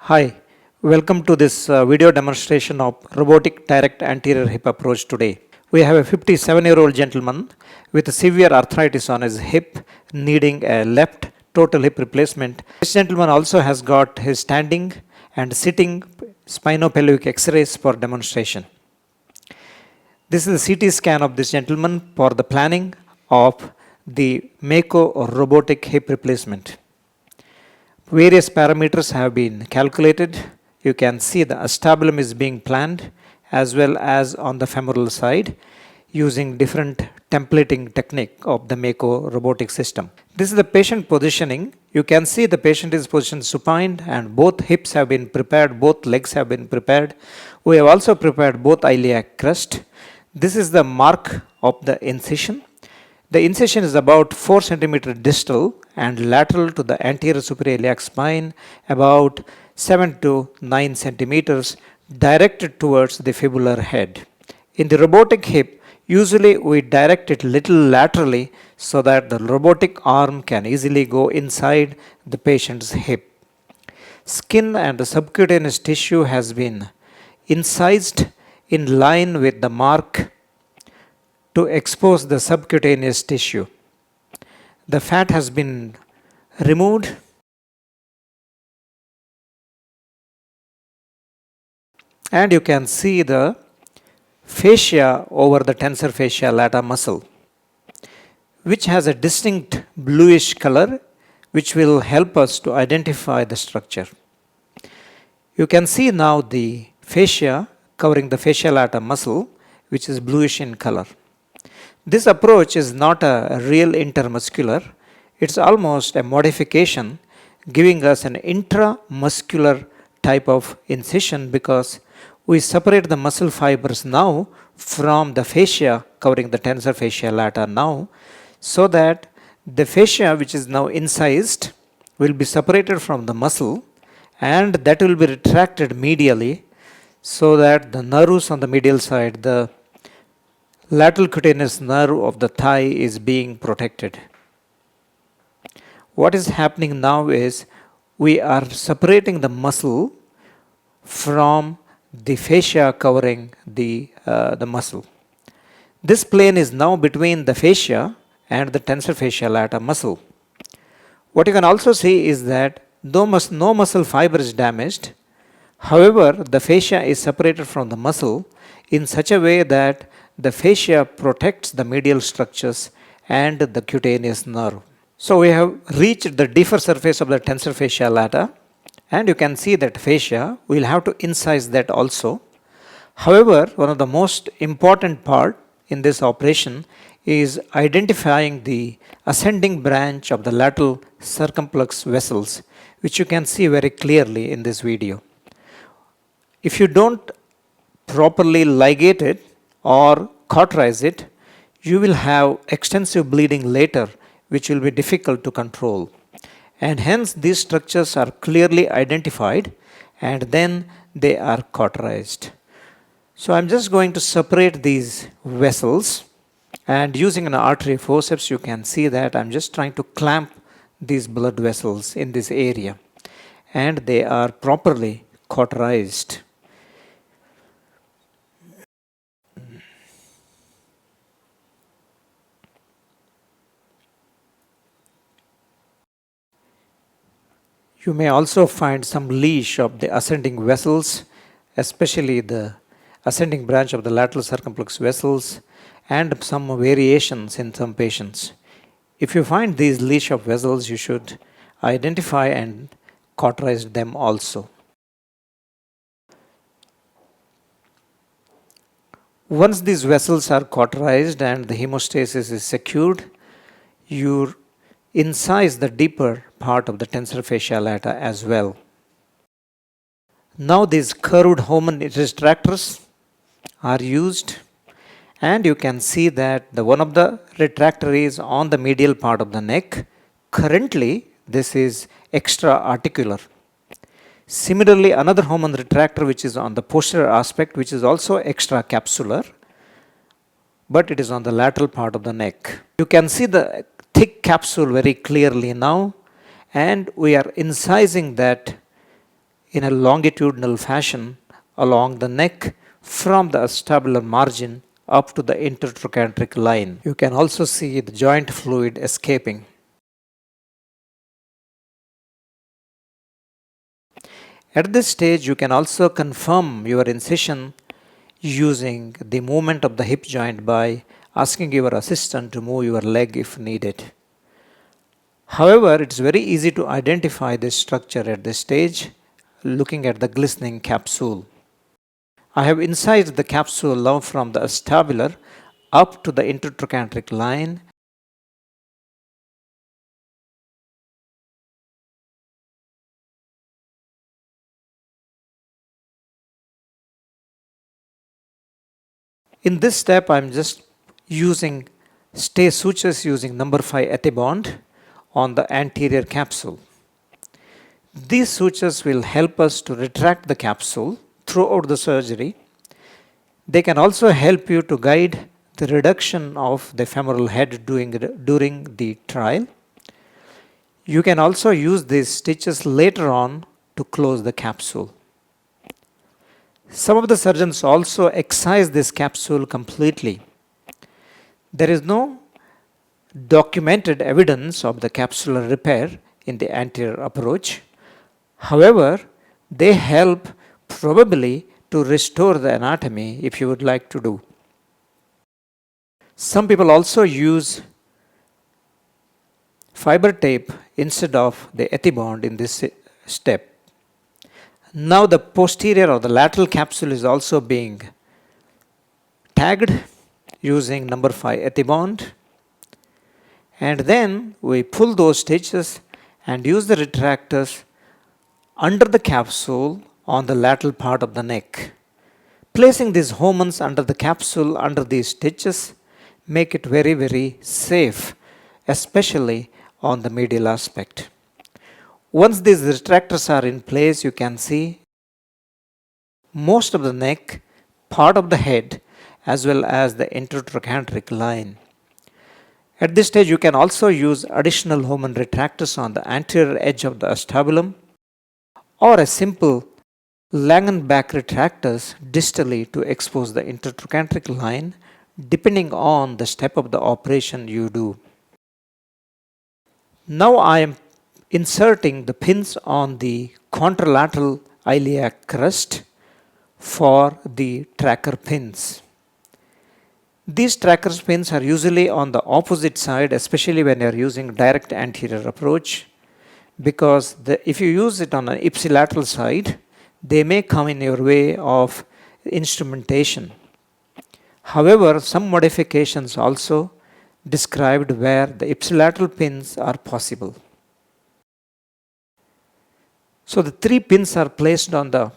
Hi, welcome to this video demonstration of robotic direct anterior hip approach today. We have a 57-year-old gentleman with severe arthritis on his hip needing a left total hip replacement. This gentleman also has got his standing and sitting spinopelvic x-rays for demonstration. This is the CT scan of this gentleman for the planning of the Mako or robotic hip replacement. Various parameters have been calculated. You can see the acetabulum is being planned as well as on the femoral side using different templating technique of the Mako robotic system. This is the patient positioning. You can see the patient is positioned supine and both hips have been prepared, both legs have been prepared. We have also prepared both iliac crest. This is the mark of the incision. The incision is about 4 cm distal and lateral to the anterior superior iliac spine, about 7 to 9 centimeters directed towards the fibular head. In the robotic hip, usually we direct it little laterally so that the robotic arm can easily go inside the patient's hip. Skin and the subcutaneous tissue has been incised in line with the mark to expose the subcutaneous tissue. The fat has been removed and you can see the fascia over the tensor fascia lata muscle, which has a distinct bluish color which will help us to identify the structure. You can see now the fascia covering the fascia lata muscle, which is bluish in color. This approach is not a real intermuscular, it's almost a modification giving us an intramuscular type of incision because we separate the muscle fibers now from the fascia covering the tensor fascia lata now, so that the fascia which is now incised will be separated from the muscle and that will be retracted medially so that the nerves on the medial side, the lateral cutaneous nerve of the thigh is being protected. What is happening now is we are separating the muscle from the fascia covering the muscle. This plane is now between the fascia and the tensor fascia lata muscle. What you can also see is that though no muscle fiber is damaged, however, the fascia is separated from the muscle in such a way that the fascia protects the medial structures and the cutaneous nerve. So we have reached the deeper surface of the tensor fascia lata and you can see that fascia, we will have to incise that also. However, one of the most important part in this operation is identifying the ascending branch of the lateral circumflex vessels, which you can see very clearly in this video. If you don't properly ligate it or cauterize it, you will have extensive bleeding later, which will be difficult to control. And hence these structures are clearly identified and then they are cauterized. So I'm just going to separate these vessels and using an artery forceps you can see that I'm just trying to clamp these blood vessels in this area and they are properly cauterized. You may also find some leash of the ascending vessels, especially the ascending branch of the lateral circumflex vessels and some variations in some patients. If you find these leash of vessels, you should identify and cauterize them also. Once these vessels are cauterized and the hemostasis is secured, you incise the deeper part of the tensor fascia lata as well. Now these curved Hohmann retractors are used and you can see that one of the retractor is on the medial part of the neck. Currently this is extra articular. Similarly, another Hohmann retractor which is on the posterior aspect, which is also extra capsular, but it is on the lateral part of the neck. You can see the thick capsule very clearly now and we are incising that in a longitudinal fashion along the neck from the acetabular margin up to the intertrochanteric line. You can also see the joint fluid escaping. At this stage, you can also confirm your incision using the movement of the hip joint by asking your assistant to move your leg if needed. However, it's very easy to identify this structure at this stage looking at the glistening capsule. I have incised the capsule now from the acetabular up to the intertrochanteric line. In this step, I am just using stay sutures using number 5 ethibond on the anterior capsule. These sutures will help us to retract the capsule throughout the surgery. They can also help you to guide the reduction of the femoral head during the trial. You can also use these stitches later on to close the capsule. Some of the surgeons also excise this capsule completely. There is no documented evidence of the capsular repair in the anterior approach. However, they help probably to restore the anatomy if you would like to do. Some people also use fiber tape instead of the ethibond in this step. Now the posterior or the lateral capsule is also being tagged using number 5 ethibond, and then we pull those stitches and use the retractors under the capsule on the lateral part of the neck. Placing these homons under the capsule under these stitches make it very safe, especially on the medial aspect. Once these retractors are in place, you can see most of the neck, part of the head, as well as the intertrochanteric line. At this stage, you can also use additional homon retractors on the anterior edge of the acetabulum or a simple Langenbach retractors distally to expose the intertrochanteric line depending on the step of the operation you do. Now I am inserting the pins on the contralateral iliac crest for the tracker pins. These tracker pins are usually on the opposite side, especially when you are using direct anterior approach, because if you use it on an ipsilateral side, they may come in your way of instrumentation. However, some modifications also described where the ipsilateral pins are possible. So the 3 pins are placed on the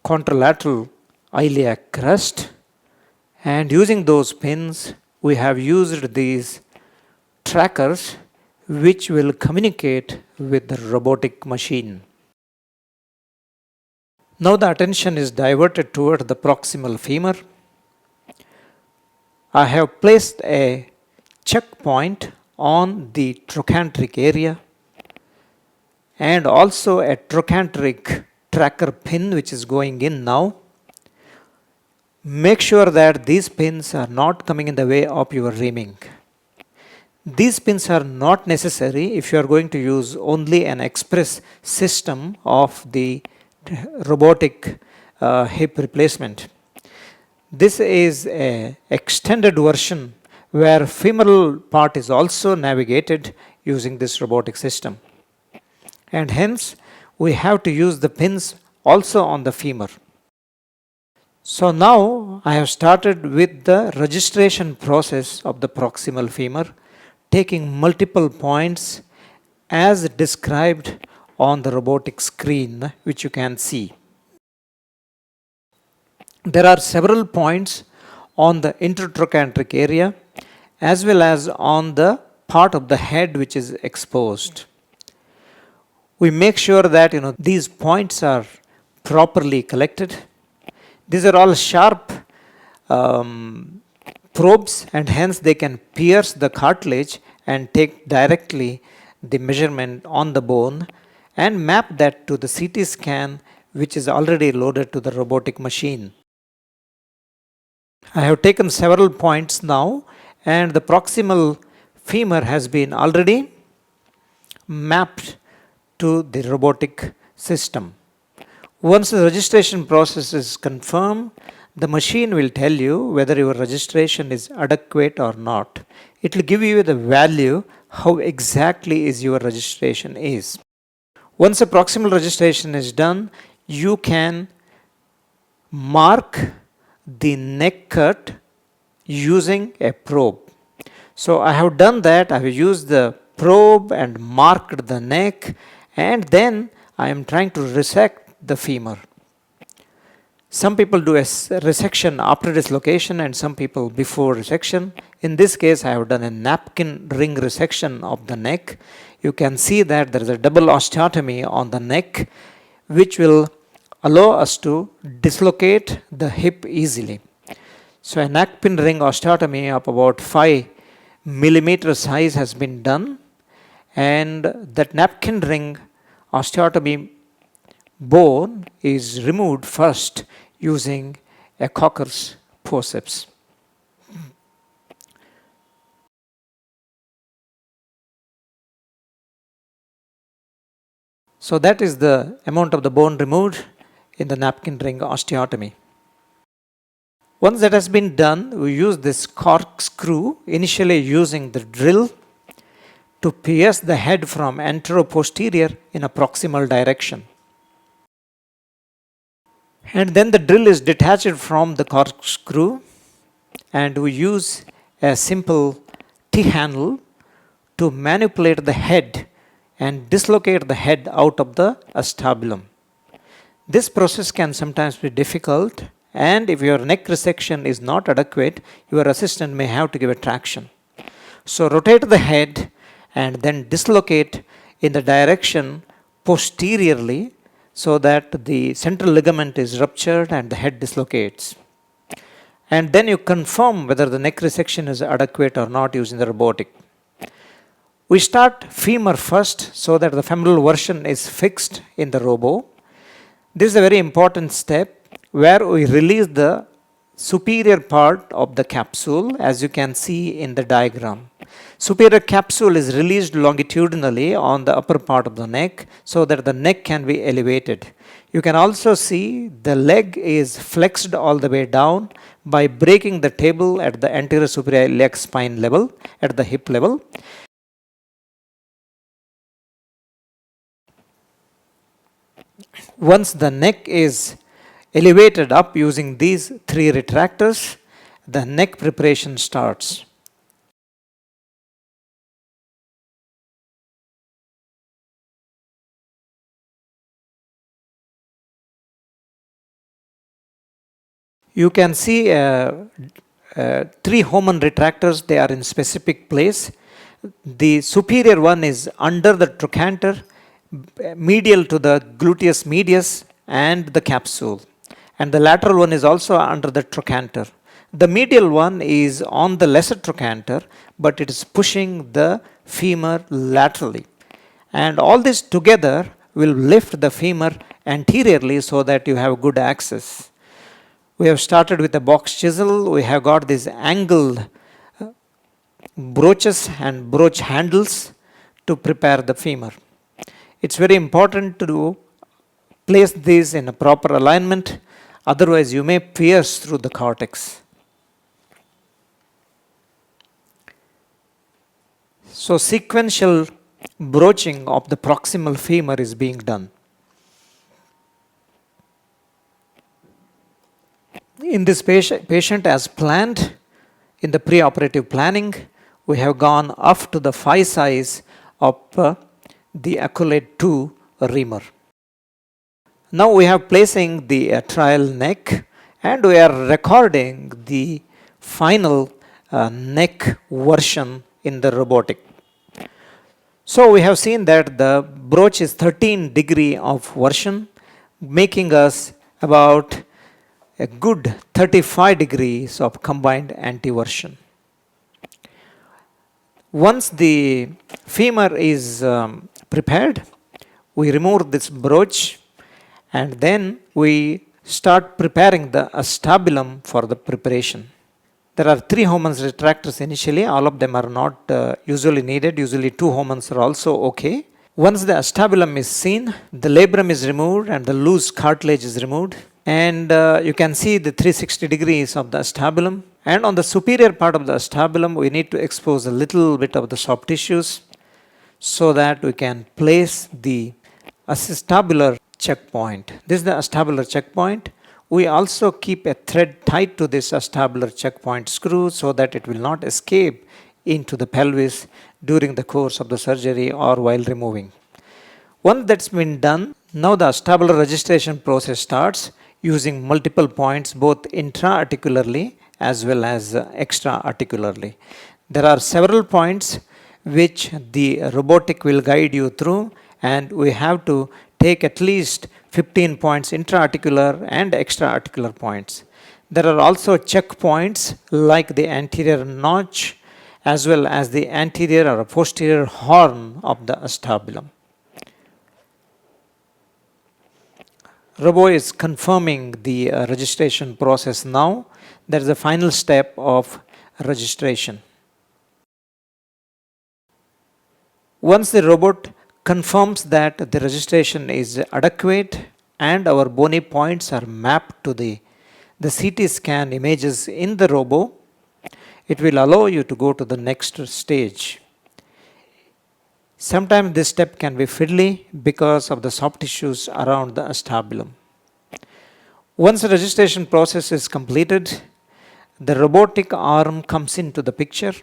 contralateral iliac crest, and using those pins we have used these trackers which will communicate with the robotic machine. Now the attention is diverted toward the proximal femur. I have placed a checkpoint on the trochanteric area and also a trochanteric tracker pin which is going in now. Make sure that these pins are not coming in the way of your reaming. These pins are not necessary if you are going to use only an express system of the robotic hip replacement. This is an extended version where femoral part is also navigated using this robotic system, and hence we have to use the pins also on the femur. So now I have started with the registration process of the proximal femur, taking multiple points as described on the robotic screen which you can see. There are several points on the intertrochanteric area as well as on the part of the head which is exposed. We make sure that these points are properly collected. These are all sharp probes, and hence they can pierce the cartilage and take directly the measurement on the bone, and map that to the CT scan which is already loaded to the robotic machine. I have taken several points now, and the proximal femur has been already mapped to the robotic system. Once the registration process is confirmed, the machine will tell you whether your registration is adequate or not. It will give you the value how exactly is your registration is. Once a proximal registration is done, you can mark the neck cut using a probe. So I have done that. I have used the probe and marked the neck, and then I am trying to resect the femur. Some people do a resection after dislocation and some people before resection. In this case, I have done a napkin ring resection of the neck. You can see that there is a double osteotomy on the neck, which will allow us to dislocate the hip easily. So a napkin ring osteotomy of about 5 millimeter size has been done, and that napkin ring osteotomy bone is removed first using a Cocker's forceps. So that is the amount of the bone removed in the napkin ring osteotomy. Once that has been done, we use this corkscrew, initially using the drill to pierce the head from anterior-posterior in a proximal direction. And then the drill is detached from the corkscrew, and we use a simple T-handle to manipulate the head and dislocate the head out of the acetabulum. This process can sometimes be difficult, and if your neck resection is not adequate, your assistant may have to give a traction. So rotate the head and then dislocate in the direction posteriorly so that the central ligament is ruptured and the head dislocates. And then you confirm whether the neck resection is adequate or not using the robotic. We start femur first so that the femoral version is fixed in the robo. This is a very important step where we release the superior part of the capsule, as you can see in the diagram. Superior capsule is released longitudinally on the upper part of the neck so that the neck can be elevated. You can also see the leg is flexed all the way down by breaking the table at the anterior superior iliac spine level, at the hip level. Once the neck is elevated up using these 3 retractors, the neck preparation starts. You can see 3 Hohmann retractors. They are in specific place. The superior one is under the trochanter, medial to the gluteus medius and the capsule. And the lateral one is also under the trochanter. The medial one is on the lesser trochanter, but it is pushing the femur laterally. And all this together will lift the femur anteriorly so that you have good access. We have started with a box chisel. We have got these angled broaches and broach handles to prepare the femur. It's very important to place these in a proper alignment, otherwise you may pierce through the cortex. So sequential broaching of the proximal femur is being done. In this patient, as planned in the preoperative planning, we have gone up to the 5 size of the Accolade 2 reamer. Now we have placing the trial neck, and we are recording the final neck version in the robotic. So we have seen that the broach is 13 degree of version, making us about a good 35 degrees of combined antiversion. Once the femur is prepared, we remove this brooch and then we start preparing the acetabulum for the preparation. There are 3 Homans retractors initially, all of them are not usually needed, usually 2 Homans are also okay. Once the acetabulum is seen, the labrum is removed and the loose cartilage is removed, and you can see the 360 degrees of the acetabulum, and on the superior part of the acetabulum we need to expose a little bit of the soft tissues so that we can place the acetabular checkpoint. This is the acetabular checkpoint. We also keep a thread tied to this acetabular checkpoint screw so that it will not escape into the pelvis during the course of the surgery or while removing. Once that's been done, now the acetabular registration process starts using multiple points both intra-articularly as well as extra-articularly. There are several points which the robotic will guide you through, and we have to take at least 15 points intra-articular and extra-articular points. There are also checkpoints like the anterior notch as well as the anterior or posterior horn of the acetabulum. Robo is confirming the registration process now. That is the final step of registration. Once the robot confirms that the registration is adequate and our bony points are mapped to the CT scan images in the robo, it will allow you to go to the next stage. Sometimes this step can be fiddly because of the soft tissues around the acetabulum. Once the registration process is completed, the robotic arm comes into the picture,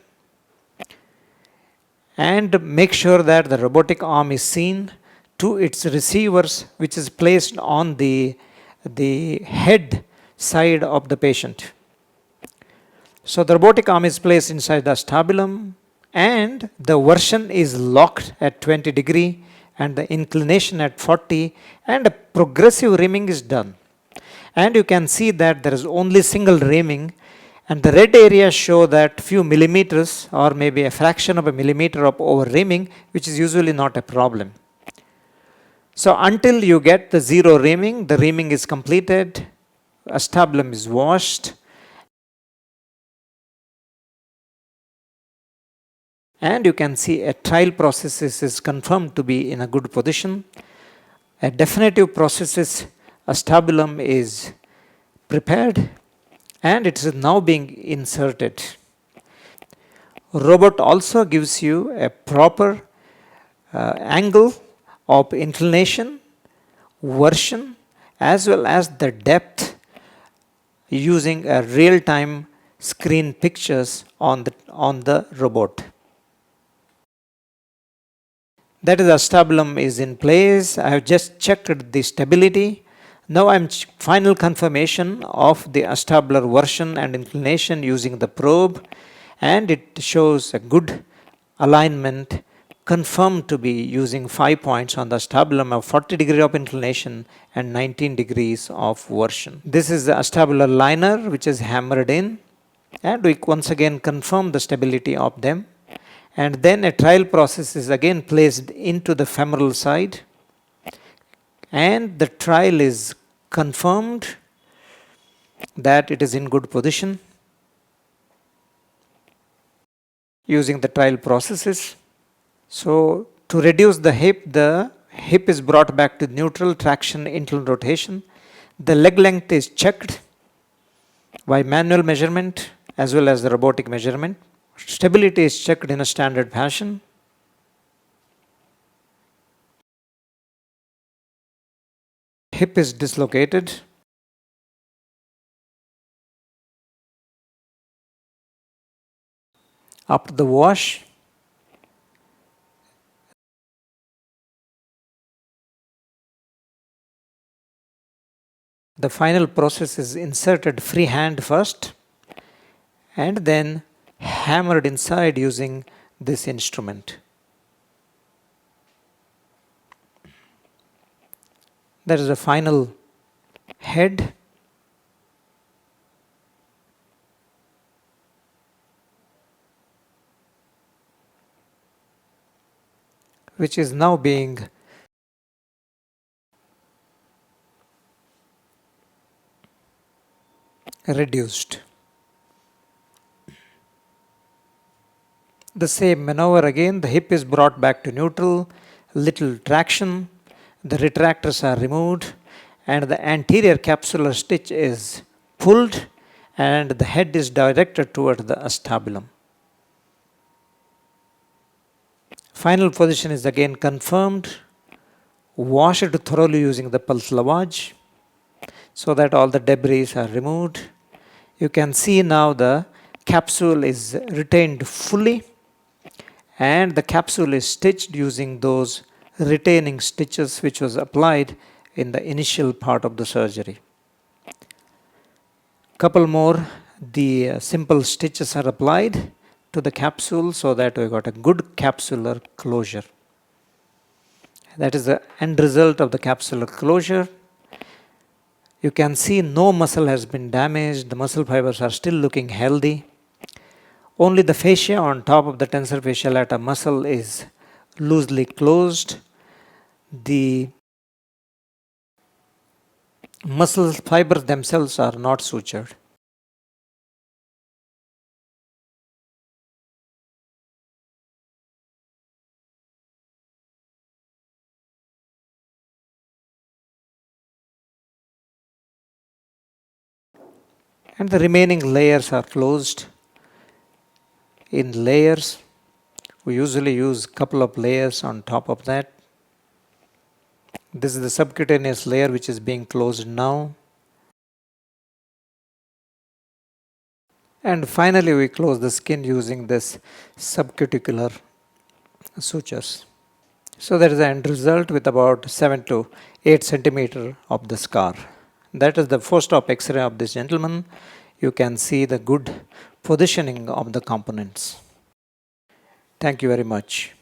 and make sure that the robotic arm is seen to its receivers, which is placed on the head side of the patient. So the robotic arm is placed inside the acetabulum and the version is locked at 20 degree and the inclination at 40, and a progressive reaming is done. And you can see that there is only single reaming, and the red areas show that few millimeters or maybe a fraction of a millimeter of over reaming, which is usually not a problem. So until you get the zero reaming, the reaming is completed, acetabulum is washed, and you can see a trial prosthesis is confirmed to be in a good position. A definitive prosthesis acetabulum is prepared and it is now being inserted. Robot also gives you a proper angle of inclination, version, as well as the depth using a real-time screen pictures on the robot. That is, acetabulum is in place. I have just checked the stability. Now I am final confirmation of the acetabular version and inclination using the probe, and it shows a good alignment, confirmed to be using 5 points on the acetabulum of 40 degree of inclination and 19 degrees of version. This is the acetabular liner which is hammered in, and we once again confirm the stability of them. And then a trial process is again placed into the femoral side, and the trial is confirmed that it is in good position using the trial processes. So to reduce the hip is brought back to neutral, traction, internal rotation. The leg length is checked by manual measurement as well as the robotic measurement. Stability is checked in a standard fashion. Hip is dislocated. After the wash, the final process is inserted freehand first and then hammered inside using this instrument. There is a final head, which is now being reduced. The same maneuver again, the hip is brought back to neutral, little traction, the retractors are removed, and the anterior capsular stitch is pulled and the head is directed toward the acetabulum. Final position is again confirmed. Wash it thoroughly using the pulse lavage so that all the debris are removed. You can see now the capsule is retained fully and the capsule is stitched using those retaining stitches which was applied in the initial part of the surgery. Couple more, the simple stitches are applied to the capsule so that we got a good capsular closure. That is the end result of the capsular closure. You can see no muscle has been damaged, the muscle fibers are still looking healthy. Only the fascia on top of the tensor fasciae lata muscle is loosely closed. The muscle fibers themselves are not sutured. And the remaining layers are closed in layers. We usually use a couple of layers on top of that. This is the subcutaneous layer which is being closed now. And finally we close the skin using this subcuticular sutures. So that is the end result with about 7 to 8 centimeter of the scar. That is the post-op X-ray of this gentleman. You can see the good positioning of the components. Thank you very much.